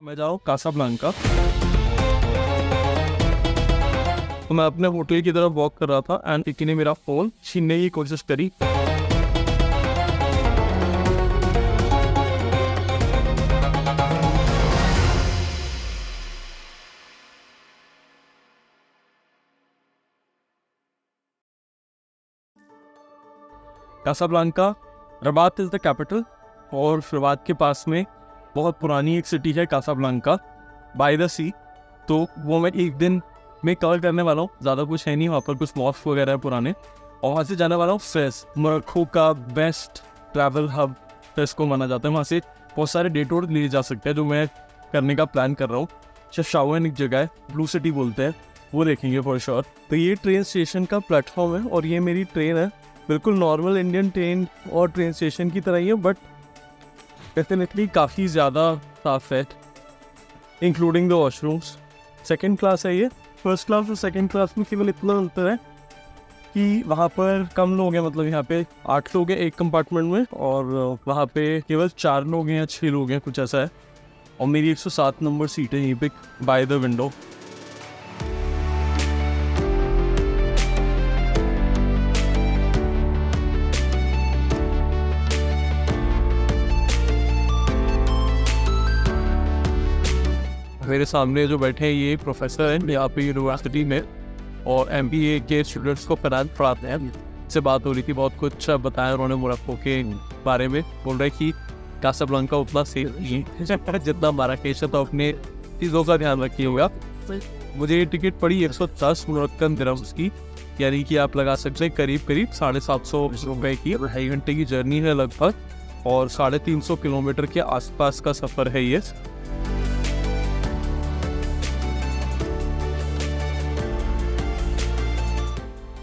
मैं जा रहा हूँ कासाब्लांका। तो मैं अपने होटल की तरफ वॉक कर रहा था एंड किसी ने मेरा फ़ोन छीनने की कोशिश करी। Casablanca, Rabat is the capital और रबात के पास में बहुत पुरानी एक सिटी है कासाब्लांका बाय द सी। तो वो मैं एक दिन में कवर करने वाला हूँ। ज़्यादा कुछ है नहीं, वहाँ पर कुछ मॉस्क वगैरह है पुराने, और वहाँ से जाने वाला हूँ फेस, मोरक्को का बेस्ट ट्रैवल हब फेस को माना जाता है। वहाँ से बहुत सारे डे टूर लिए जा सकते हैं जो मैं करने का प्लान कर रहा हूँ। शशावन एक जगह है, ब्लू सिटी बोलते हैं, वो देखेंगे फॉर श्योर। तो ये ट्रेन स्टेशन का प्लेटफॉर्म है और ये मेरी ट्रेन है, बिल्कुल नॉर्मल इंडियन ट्रेन और ट्रेन स्टेशन की तरह ही है, बट डेफिनेटली काफ़ी ज़्यादा साफ है, including the washrooms. Second class है ये। फर्स्ट क्लास और सेकेंड क्लास में केवल इतना अंतर है कि वहाँ पर कम लोग हैं, मतलब यहाँ पे 8 लोग हैं एक कंपार्टमेंट में और वहाँ पे केवल 4 लोग हैं या 6 लोग हैं, कुछ ऐसा है। और मेरी 107 नंबर सीट है यहीं पे बाय द विंडो। मेरे सामने जो बैठे हैं ये प्रोफेसर हैं यहाँ पे यूनिवर्सिटी में और MBA के स्टूडेंट्स को पढ़ाते हैं। से बात हो रही थी, बहुत कुछ बताया उन्होंने मोरक्को के बारे में। बोल रहे कि कासाब्लांका उतना सेफ नहीं है जितना माराकेश है, तो अपने चीज़ों का ध्यान रखिएगा। मुझे ये टिकट पड़ी 110 मोरक्कन दिरहम्स की, यानी कि आप लगा सकते हैं करीब 750 रुपये की। 2.5 घंटे की जर्नी है लगभग और 350 किलोमीटर के आसपास का सफ़र है ये।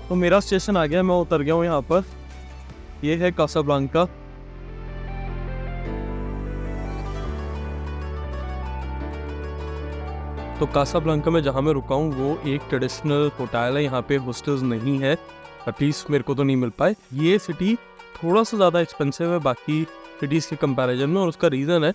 तो मेरा स्टेशन आ गया, मैं उतर गया हूँ यहाँ पर। ये है कासाब्लांका। तो कासाब्लांका में जहाँ मैं रुका हूँ वो एक ट्रेडिशनल होटल है, यहाँ पे हॉस्टल्स नहीं है, एटलीस्ट मेरे को तो नहीं मिल पाए। ये सिटी थोड़ा सा ज़्यादा एक्सपेंसिव है बाकी सिटीज़ के कंपैरिजन में, और उसका रीज़न है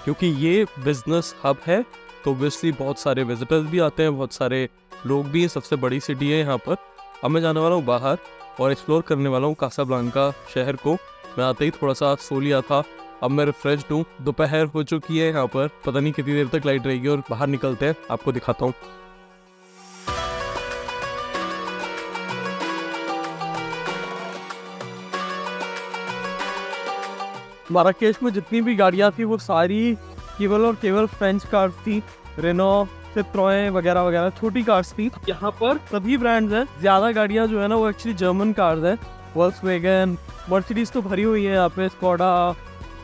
क्योंकि ये बिजनेस हब है, तो ऑब्वियसली बहुत सारे विजिटर्स भी आते हैं, बहुत सारे लोग भी हैं। सबसे बड़ी सिटी है यहाँ पर। अब मैं जाने वाला हूँ बाहर और एक्सप्लोर करने वाला हूँ कासाब्लांका शहर को। मैं आते ही थोड़ा सा सो लिया था, अब मैं रिफ्रेश्ड हूँ। दोपहर हो चुकी है यहाँ पर, पता नहीं कितनी देर तक लाइट रहेगी, और बाहर निकलते हैं, आपको दिखाता हूँ। माराकेश में जितनी भी गाड़ियाँ थी वो सारी केवल और केवल फ्रेंच कार्स थी, रेनो, सिट्रोएन वगैरह वगैरह, छोटी कार्स थी। यहाँ पर सभी ब्रांड्स हैं, ज़्यादा गाड़ियाँ जो है ना वो एक्चुअली जर्मन कार्स हैं। वोल्क्सवैगन, मर्सिडीज तो भरी हुई है यहाँ पे, Skoda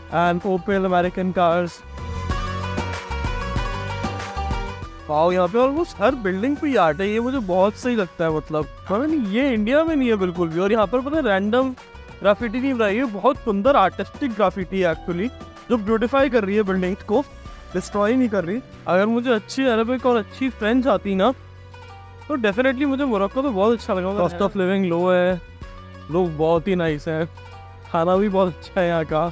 and Opel, American cars. Wow, यहाँ पे ऑलमोस्ट हर बिल्डिंग पे आर्ट है, ये मुझे बहुत सही लगता है। मतलब पता नहीं ये इंडिया में नहीं है बिल्कुल भी। और यहाँ पर पता है रैंडम ग्राफिटी नहीं बनाई है, बहुत सुंदर आर्टिस्टिक ग्राफिटी है एक्चुअली, जो ब्यूटीफाई कर रही है बिल्डिंग्स को, डिस्ट्रॉय नहीं कर रही। अगर मुझे अच्छी अरबिक और अच्छी फ्रेंच आती ना तो डेफिनेटली मुझे मोरक्को तो बहुत अच्छा लगा। कॉस्ट ऑफ लिविंग लो है, लोग बहुत ही नाइस हैं, खाना भी बहुत अच्छा है यहाँ का,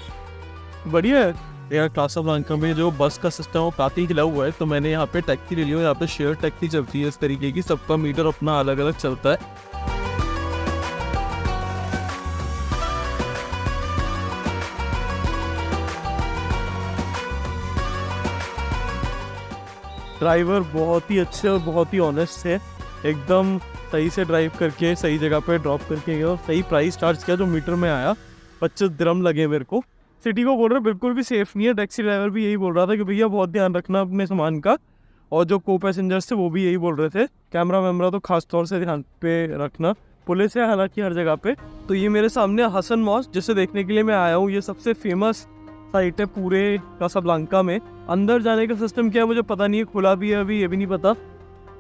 बढ़िया है। यहाँ कासाब्लांका में जो बस का सिस्टम है वो काफ़ी हिला हुआ है, तो मैंने यहाँ पे टैक्सी ले लिया। यहाँ पे शेयर टैक्सी चलती है इस तरीके की, सबका मीटर अपना अलग अलग चलता है। ड्राइवर बहुत ही अच्छे और बहुत ही ऑनेस्ट है, एकदम सही से ड्राइव करके सही जगह पे ड्रॉप करके गया और सही प्राइस चार्ज किया। जो मीटर में आया 25 दिरहम लगे मेरे को। सिटी को बोल रहे बिल्कुल भी सेफ़ नहीं है, टैक्सी ड्राइवर भी यही बोल रहा था कि भैया बहुत ध्यान रखना अपने सामान का, और जो को पैसेंजर्स थे वो भी यही बोल रहे थे। कैमरा वैमरा तो खास तौर से ध्यान पे रखना, पुलिस है हालांकि हर जगह पे। तो ये मेरे सामने हसन मॉस्क, जिसे देखने के लिए मैं आया हूँ, ये सबसे फेमस साइट है पूरे कासाब्लांका में। अंदर जाने का सिस्टम क्या है मुझे पता नहीं है, खुला भी है अभी ये भी नहीं पता,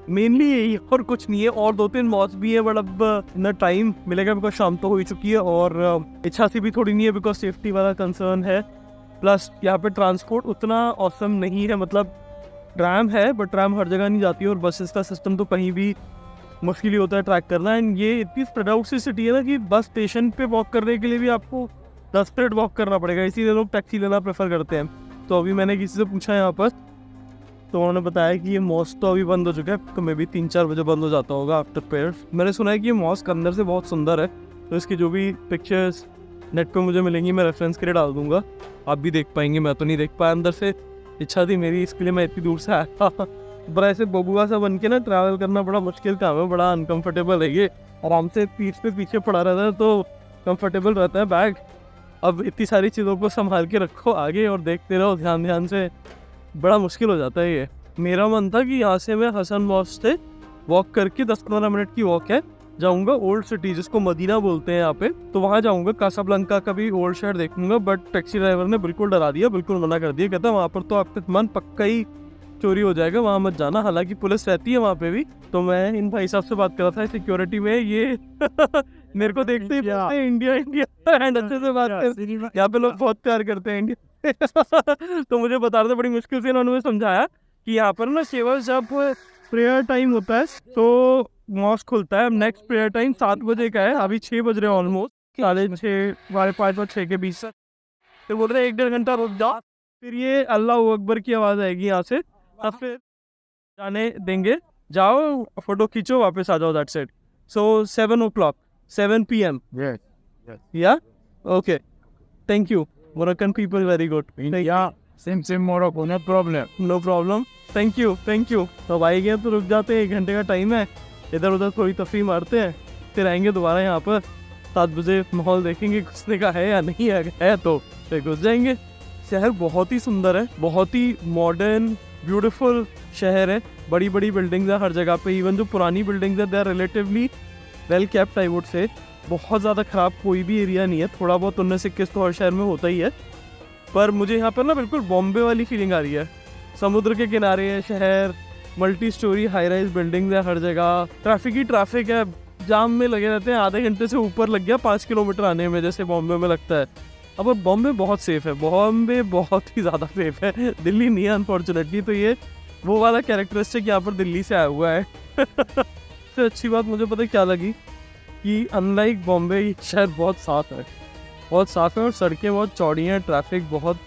मेनली यही और कुछ नहीं है। और 2-3 मॉल्स भी है, बट अब न टाइम मिलेगा बिकॉज शाम तो हो ही चुकी है, और इच्छा सी भी थोड़ी नहीं है बिकॉज सेफ्टी वाला कंसर्न है। प्लस यहाँ पे ट्रांसपोर्ट उतना ऑसम नहीं है, मतलब ट्रैम है बट ट्रैम हर जगह नहीं जाती है, और बसेस का सिस्टम तो कहीं भी मुश्किल ही होता है ट्रैक करना। एंड ये इतनी स्प्रेड आउट सी सिटी है ना कि बस स्टेशन पे वॉक करने के लिए भी आपको 10 मिनट वॉक करना पड़ेगा, इसीलिए लोग टैक्सी लेना प्रेफर करते हैं। तो अभी मैंने किसी से पूछा यहाँ पर तो उन्होंने बताया कि ये मॉस्क तो अभी बंद हो चुका है, तो मैं भी 3-4 बजे बंद हो जाता होगा आफ्टर प्रेयर। मैंने सुना है कि ये मॉस्क अंदर से बहुत सुंदर है, तो इसकी जो भी पिक्चर्स नेट पे मुझे मिलेंगी मैं रेफरेंस के लिए डाल दूंगा, आप भी देख पाएंगे। मैं तो नहीं देख पाया अंदर से, इच्छा थी मेरी, इसके लिए मैं इतनी दूर से आया था। पर ऐसे बबुआ सा बन के ना ट्रैवल करना बड़ा मुश्किल काम है, बड़ा अनकम्फर्टेबल है ये। आराम से पीठ पे पीछे पड़ा रहता है तो कंफर्टेबल रहता है बैग। अब इतनी सारी चीज़ों को संभाल के रखो आगे और देखते रहो ध्यान ध्यान से, बड़ा मुश्किल हो जाता है ये। मेरा मन था कि यहाँ से मैं हसन मॉस्क से वॉक करके 10-15 मिनट की वॉक है, जाऊँगा ओल्ड सिटी जिसको मदीना बोलते हैं यहाँ पे, तो वहाँ जाऊँगा, कासाब्लंका का भी ओल्ड शहर देखूंगा। बट टैक्सी ड्राइवर ने बिल्कुल डरा दिया, बिल्कुल मना कर दिया, कहता वहाँ पर तो आपका सामान पक्का ही चोरी हो जाएगा, वहाँ मत जाना। हालांकि पुलिस रहती है वहाँ पे भी। तो मैं इन भाई साहब से बात कर रहा था सिक्योरिटी में, ये मेरे को देखते ही इंडिया इंडिया एंड अच्छे से बात कर, यहाँ पे लोग बहुत प्यार करते हैं इंडिया। तो मुझे बता रहे थे, बड़ी मुश्किल से इन्होंने समझाया कि यहाँ पर ना केवल जब प्रेयर टाइम होता है तो मॉस्क खुलता है। नेक्स्ट प्रेयर टाइम 7 बजे का है, अभी 6 बज रहे हैं ऑलमोस्ट, 6:30 5:30 और 6 के बीच से। तो बोल रहे 1-1.5 घंटा रुक जाओ, फिर ये अल्लाह अकबर की आवाज़ आएगी यहाँ से, अब फिर जाने देंगे, जाओ फोटो खींचो वापस आ जाओ, that's it. So 7 o'clock 7 PM। या okay, thank you. Moroccan people very good. Same Morocco, no problem. Thank you. तो भाई गए तो रुक जाते हैं, 1 घंटे का टाइम है, इधर उधर थोड़ी तफरी मारते हैं, फिर आएंगे दोबारा यहाँ पर 7 बजे, माहौल देखेंगे घुसने का है या नहीं है तो फिर घुस जाएंगे। शहर बहुत ही सुंदर है, बहुत ही मॉडर्न ब्यूटीफुल शहर है, बड़ी बड़ी बिल्डिंग्स है हर जगह पे। इवन जो पुरानी बिल्डिंग्स है they are relatively well kept I would say, बहुत ज़्यादा ख़राब कोई भी एरिया नहीं है। थोड़ा बहुत 19-21 तो हर शहर में होता ही है, पर मुझे यहाँ पर ना बिल्कुल बॉम्बे वाली फीलिंग आ रही है। समुद्र के किनारे है शहर, multi storey high rise buildings है हर जगह, ट्रैफिक ही ट्रैफिक है, जाम में लगे रहते हैं, आधे घंटे से ऊपर लग गया 5 किलोमीटर आने में, जैसे बॉम्बे में लगता है। अब बॉम्बे बहुत सेफ़ है, बॉम्बे बहुत ही ज़्यादा सेफ़ है, दिल्ली नहीं है अनफॉर्चुनेटली। तो ये वो वाला कैरेक्टरिस्टिक यहाँ पर दिल्ली से आया हुआ है। सबसे अच्छी बात मुझे पता है क्या लगी, कि अनलाइक बॉम्बे ये शहर बहुत साफ़ है, बहुत साफ़ है, और सड़कें बहुत चौड़ी हैं, ट्रैफिक बहुत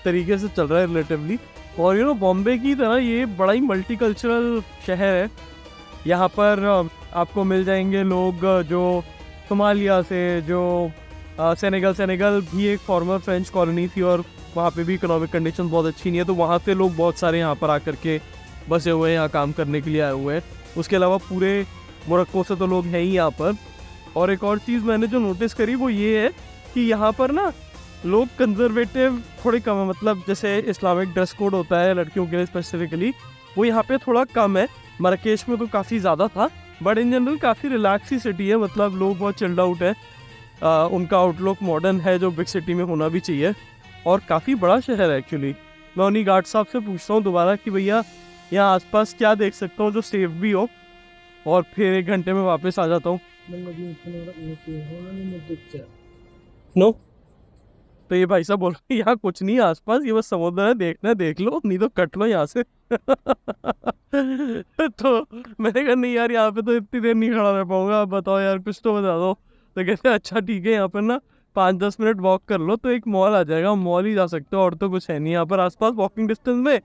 तरीके से चल रहा है रिलेटिवली। और बॉम्बे की तरह ये बड़ा ही मल्टीकल्चरल शहर है। यहाँ पर आपको मिल जाएंगे लोग जो सोमालिया से, जो सेनेगल भी एक फॉर्मर फ्रेंच कॉलोनी थी और वहाँ पे भी इकोनॉमिक कंडीशन बहुत अच्छी नहीं है, तो वहाँ से लोग बहुत सारे यहाँ पर आकर के बसे हुए हैं, यहाँ काम करने के लिए आए हुए हैं। उसके अलावा पूरे मोरक्को से तो लोग हैं ही यहाँ पर। और एक और चीज़ मैंने जो नोटिस करी वो ये है कि यहाँ पर ना लोग कंजर्वेटिव थोड़े कम है, मतलब जैसे इस्लामिक ड्रेस कोड होता है लड़कियों के लिए स्पेसिफिकली, वो यहाँ पे थोड़ा कम है। मरकेश में तो काफ़ी ज़्यादा था, बट इन जनरल काफ़ी रिलैक्स ही सिटी है, मतलब लोग बहुत चिल्ड आउट है, उनका आउटलुक मॉडर्न है जो बिग सिटी में होना भी चाहिए, और काफ़ी बड़ा शहर है एक्चुअली। मैं उन्हीं गार्ड साहब से पूछता हूँ दोबारा कि भैया यहाँ आसपास क्या देख सकता हूँ जो सेफ भी हो, और फिर 1 घंटे में वापस आ जाता हूँ। नो, तो ये भाई साहब बोल रहे यहाँ कुछ नहीं है आसपास, ये बस समुद्र है, देखना है देख लो, नहीं तो कट लो यहाँ से। तो मैंने कहा नहीं यार, यहाँ पे तो इतनी देर नहीं खड़ा रह पाऊंगा, आप बताओ यार कुछ तो बता दो। तो कहते हैं अच्छा ठीक है, यहाँ पर ना 5-10 मिनट वॉक कर लो तो एक मॉल आ जाएगा, मॉल ही जा सकते हो, और तो कुछ है नहीं यहाँ पर आसपास वॉकिंग डिस्टेंस में।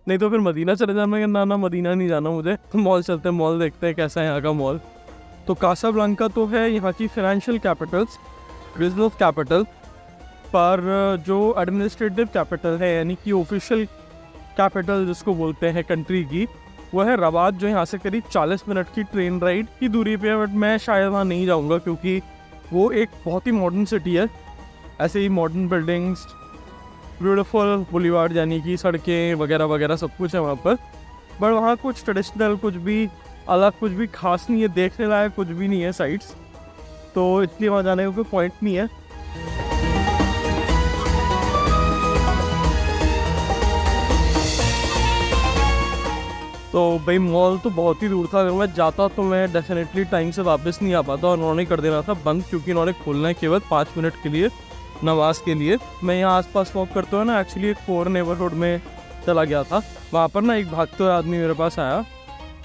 नहीं तो फिर मदीना चले जाना, ना मदीना नहीं जाना मुझे, मॉल चलते हैं, मॉल देखते हैं कैसा है यहाँ का मॉल। तो कासाब्लांका तो है यहाँ की फाइनेंशियल कैपिटल्स, बिजनेस कैपिटल, पर जो एडमिनिस्ट्रेटिव कैपिटल है यानी कि ऑफिशियल कैपिटल जिसको बोलते हैं कंट्री की, वो है रबात, जो यहाँ से करीब 40 मिनट की ट्रेन राइड की दूरी पे है। बट मैं शायद वहाँ नहीं जाऊँगा क्योंकि वो एक बहुत ही मॉडर्न सिटी है, ऐसे ही मॉडर्न बिल्डिंग्स, ब्यूटीफुल बुलीवार्ड यानी कि सड़कें वगैरह वगैरह सब कुछ है वहाँ पर। बट वहाँ कुछ ट्रेडिशनल, कुछ भी अलग, कुछ भी खास नहीं है, देखने लायक कुछ भी नहीं है साइट्स, तो इसलिए वहाँ जाने का कोई पॉइंट नहीं है। तो भाई मॉल तो बहुत ही दूर था, अगर मैं जाता तो मैं डेफिनेटली टाइम से वापस नहीं आ पाता, और उन्होंने कर देना था बंद, क्योंकि उन्होंने खोलना है केवल 5 मिनट के लिए नमाज के लिए। मैं यहाँ आसपास वॉक करते हुए ना एक्चुअली एक पोर नेबरहुड में चला गया था, वहाँ पर ना एक भागते हुए आदमी मेरे पास आया,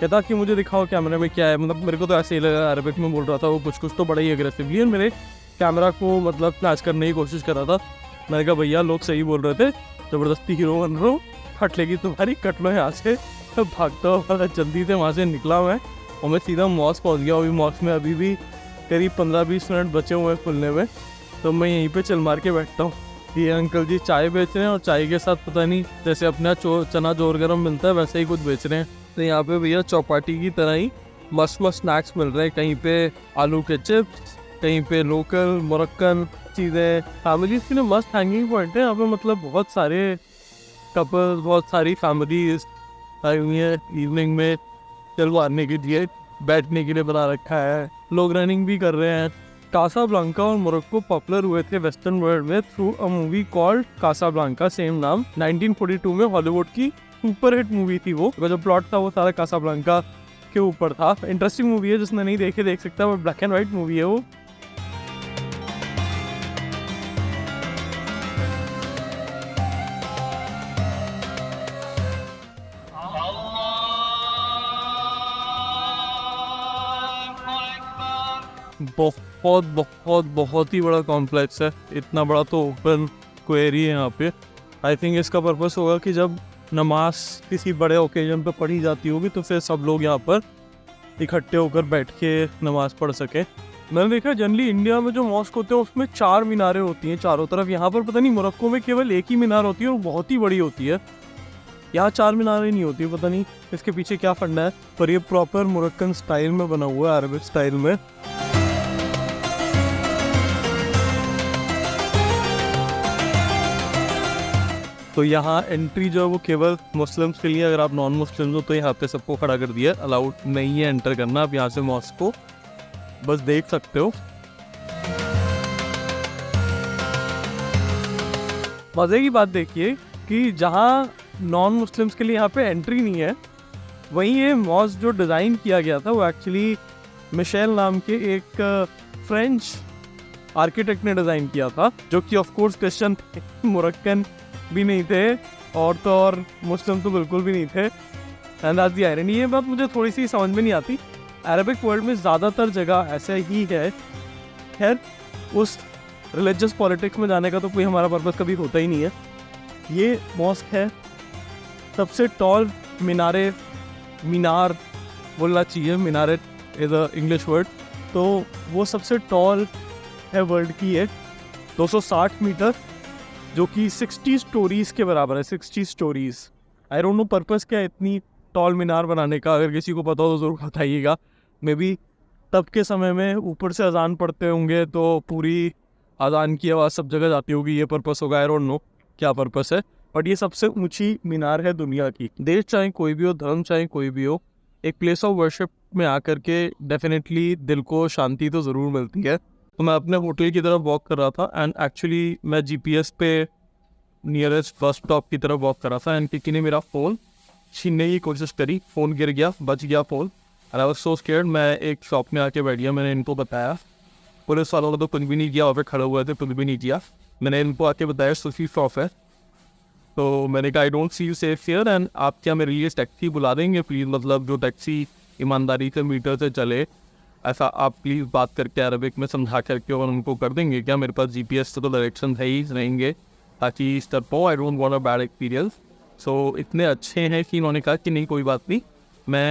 कहता कि मुझे दिखाओ कैमरे में क्या है, मतलब मेरे को तो ऐसे ही लगा, अरबिक में बोल रहा था वो कुछ तो बड़ा ही अग्रेसिवली, और मेरे कैमरा को मतलब स्नैच करने की कोशिश कर रहा था। मैंने कहा भैया लोग सही बोल रहे थे, ज़बरदस्ती हीरो बन रहा हूँ, फाट लेगी तुम्हारी, कट लो यहाँ से। तो भागता हुआ जल्दी से वहाँ से निकला मैं और मैं सीधा मॉस्क पहुँच गया। अभी मॉस्क में अभी भी करीब 15-20 मिनट बचे हुए हैं खुलने में, तो मैं यहीं पे चल मार के बैठता हूँ। ये अंकल जी चाय बेच रहे हैं और चाय के साथ पता नहीं जैसे अपना चना जोर गरम मिलता है वैसे ही कुछ बेच रहे हैं। तो यहाँ पे भैया चौपाटी की तरह ही मस्त मस्त स्नैक्स मिल रहे हैं। कहीं पे आलू के चिप्स, कहीं पे लोकल मोरक्कन चीज़ें। फैमिलीज़ के लिए मस्त हैंगिंग पॉइंट है यहाँ पे, मतलब बहुत सारे कपल्स, बहुत सारी फैमिलीज आई हुई है इवनिंग में चल मारने के लिए, बैठने के लिए बना रखा है। लोग रनिंग भी कर रहे हैं। कासाब्लांका और मोरक्को पॉपुलर हुए थे वेस्टर्न वर्ल्ड में through a movie called Casablanca, same नाम। 1942 में हॉलीवुड की सुपर हिट मूवी थी वो। जो प्लॉट था वो सारा कासाब्लांका के ऊपर था। इंटरेस्टिंग मूवी है, जिसने नहीं देखे देख सकता है। ब्लैक एंड वाइट मूवी है वो। बहुत बहुत बहुत ही बड़ा कॉम्प्लेक्स है। इतना बड़ा तो ओपन क्वेरी है यहाँ पे। आई थिंक इसका पर्पस होगा कि जब नमाज किसी बड़े ओकेजन पे पढ़ी जाती होगी तो फिर सब लोग यहाँ पर इकट्ठे होकर बैठ के नमाज पढ़ सकें। मैंने देखा जनरली इंडिया में जो मॉस्क होते हैं उसमें 4 मीनारें होती हैं चारों तरफ। यहाँ पर पता नहीं मोरक्को में केवल एक ही मीनार होती है और बहुत ही बड़ी होती है। यहाँ 4 मीनारें नहीं होती, पता नहीं इसके पीछे क्या फंडा है। पर ये प्रॉपर मोरक्कन स्टाइल में बना हुआ है, अरबिक स्टाइल में। तो यहाँ एंट्री जो है वो केवल मुस्लिम्स के लिए। अगर आप नॉन मुस्लिम हो तो यहाँ पे सबको खड़ा कर दिया, अलाउड नहीं है एंटर करना। आप यहाँ से मॉस्क को बस देख सकते हो। मज़े की बात देखिए कि जहाँ नॉन मुस्लिम्स के लिए यहाँ पे एंट्री नहीं है, वहीं ये मॉस्क जो डिज़ाइन किया गया था वो एक्चुअली मिशेल नाम के एक फ्रेंच आर्किटेक्ट ने डिज़ाइन किया था, जो कि ऑफ कोर्स क्रिश्चियन थे, मोरक्कन भी नहीं थे, और तो और मुस्लिम तो बिल्कुल भी नहीं थे। And that's the irony. ये बात मुझे थोड़ी सी समझ में नहीं आती। अरबिक वर्ल्ड में ज़्यादातर जगह ऐसे ही है। खैर, उस रिलीजियस पॉलिटिक्स में जाने का तो कोई हमारा पर्पस कभी होता ही नहीं है। ये मॉस्क है सबसे टॉल मीनार बोलना चाहिए, minaret is a English word. तो वो सबसे टॉल है वर्ल्ड की है, 260 मीटर, जो कि 60 स्टोरीज़ के बराबर है। 60 stories. I don't know purpose क्या है इतनी टॉल मीनार बनाने का। अगर किसी को पता हो तो ज़रूर बताइएगा। मे बी तब के समय में ऊपर से अजान पढ़ते होंगे तो पूरी अजान की आवाज़ सब जगह जाती होगी, ये पर्पस होगा। आई डोंट नो क्या पर्पस है, बट ये सबसे ऊंची मीनार है दुनिया की। देश चाहे कोई भी हो, धर्म चाहे कोई भी हो, एक प्लेस ऑफ वर्शिप में आकर के डेफिनेटली दिल को शांति तो ज़रूर मिलती है। तो मैं अपने होटल की तरफ वॉक कर रहा था एंड एक्चुअली मैं GPS पे नियरेस्ट बस स्टॉप की तरफ वॉक कर रहा था एंड किसी ने मेरा फ़ोन छीनने की कोशिश करी। फ़ोन गिर गया, बच गया phone. And I was so scared. मैं एक शॉप में आके बैठ गया। मैंने इनको बताया, पुलिस वालों ने तो कुछ भी नहीं किया, वहाँ पे खड़े हुए थे, कुछ भी नहीं किया। मैंने इनको आके बताया सूफी शॉप है, तो मैंने कहा I don't see you safe here and आप क्या मेरे लिए टैक्सी बुला देंगे प्लीज़। मतलब जो टैक्सी ईमानदारी से मीटर से चले, ऐसा आप प्लीज़ बात करके अरबिक में समझा करके और उनको कर देंगे क्या। मेरे पास GPS से तो डायरेक्शन है ही रहेंगे, ताकि इस तरह हो। I don't want a bad experience. So इतने अच्छे हैं कि इन्होंने कहा कि नहीं कोई बात नहीं,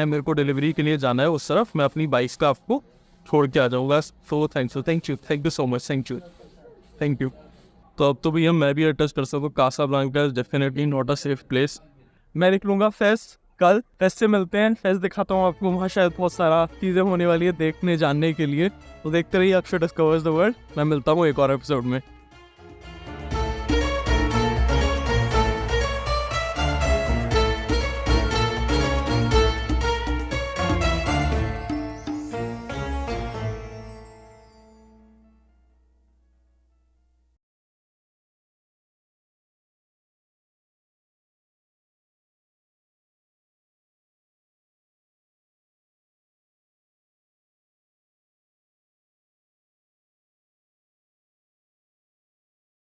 मेरे को डिलीवरी के लिए जाना है उस तरफ, मैं अपनी बाइक का आपको छोड़ के आ जाऊँगा। So thank you so much, thank you. तो अब तो भैया मैं भी अटैच कर सकूँ। Casablanca is definitely not a safe place. मैं निकलूँगा फेस्ट कल। फेस्ट से मिलते हैं, फेस्ट दिखाता हूँ आपको। वहाँ शायद बहुत सारा चीज़ें होने वाली है देखने जानने के लिए। तो देखते रहिए अक्षय डिस्कवर्स द वर्ल्ड। मैं मिलता हूँ एक और एपिसोड में।